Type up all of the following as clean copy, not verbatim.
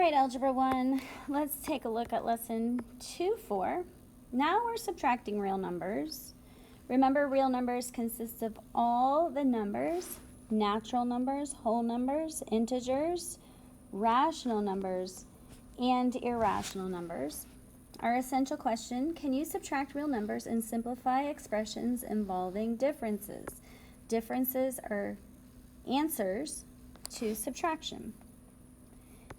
right, Algebra 1, let's take a look at lesson 2-4. Now we're subtracting real numbers. Remember, real numbers consist of all the numbers, natural numbers, whole numbers, integers, rational numbers, and irrational numbers. Our essential question, can you subtract real numbers and simplify expressions involving differences? Differences are answers to subtraction.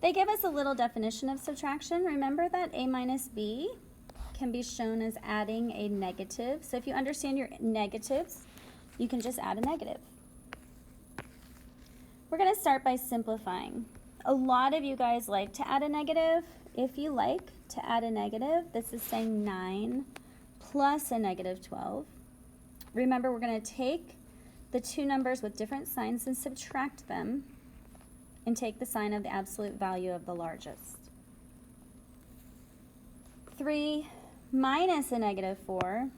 They give us a little definition of subtraction. Remember that a minus b can be shown as adding a negative. So if you understand your negatives, you can just add a negative. We're going to start by simplifying. A lot of you guys like to add a negative. If you like to add a negative, this is saying 9 plus a negative 12. Remember, we're going to take the two numbers with different signs and subtract them and take the sign of the absolute value of the largest. 3 minus a negative 4.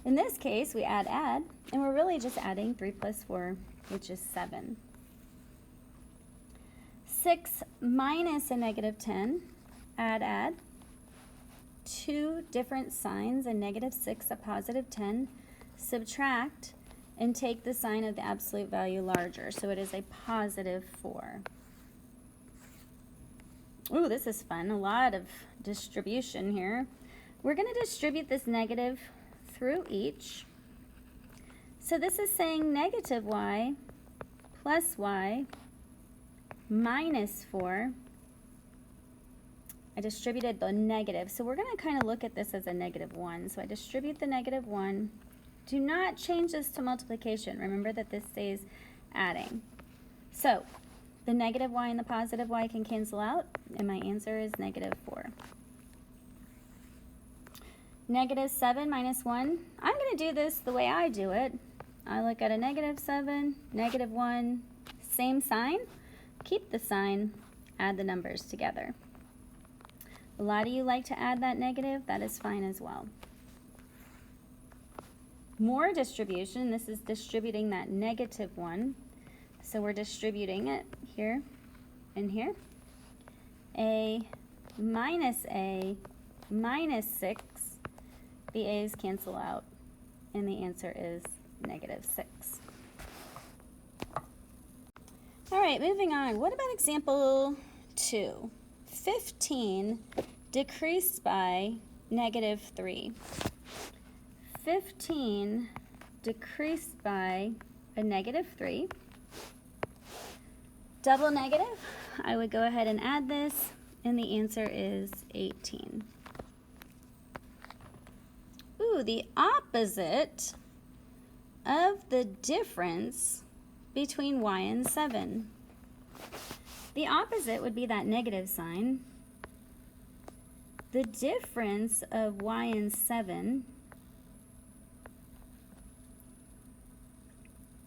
In this case, we add, and we're really just adding 3 plus 4, which is 7. 6 minus a negative 10, add. 2 different signs, a negative 6, a positive 10, subtract, and take the sign of the absolute value larger. So it is a positive 4. Ooh, this is fun. A lot of distribution here. We're going to distribute this negative through each. So this is saying negative y plus y minus 4. I distributed the negative. So we're going to kind of look at this as a negative 1. So I distribute the negative 1. Do not change this to multiplication. Remember that this stays adding. So the negative y and the positive y can cancel out, and my answer is negative 4. Negative 7 minus 1. I'm going to do this the way I do it. I look at a negative 7, negative 1, same sign. Keep the sign, add the numbers together. A lot of you like to add that negative. That is fine as well. More distribution. This is distributing that negative 1. So we're distributing it here and here. A minus 6. The a's cancel out, and the answer is negative 6. All right, moving on. What about example 2? 15 decreased by negative 3. 15 decreased by a negative 3. Double negative, I would go ahead and add this, and the answer is 18. Ooh, the opposite of the difference between y and 7. The opposite would be that negative sign. The difference of y and 7,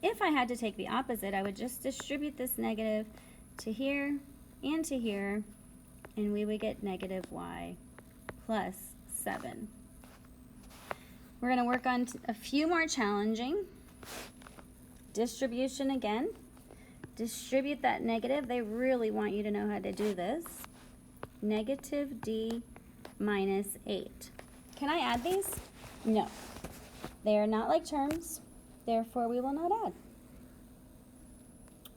if I had to take the opposite, I would just distribute this negative to here and to here, and we would get negative y plus 7. We're going to work on a few more challenging. Distribution again. Distribute that negative. They really want you to know how to do this. Negative d minus 8. Can I add these? No. They are not like terms. Therefore, we will not add.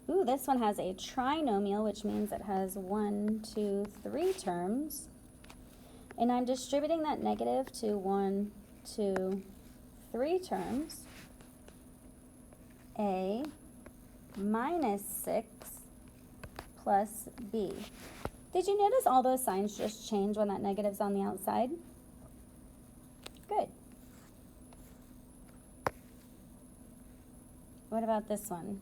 Ooh, this one has a trinomial, which means it has 1, 2, 3 terms. And I'm distributing that negative to 1, 2, 3 terms. A minus 6 plus b. Did you notice all those signs just change when that negative's on the outside? Good. What about this one?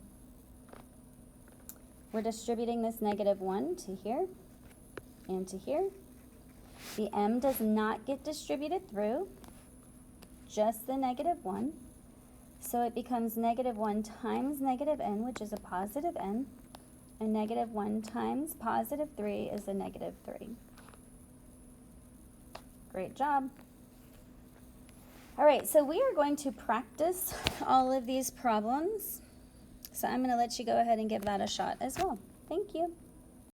We're distributing this negative 1 to here and to here. The m does not get distributed through, just the negative 1. So it becomes negative 1 times negative n, which is a positive n, and negative 1 times positive 3 is a negative 3. Great job. All right, so we are going to practice all of these problems. So I'm going to let you go ahead and give that a shot as well. Thank you.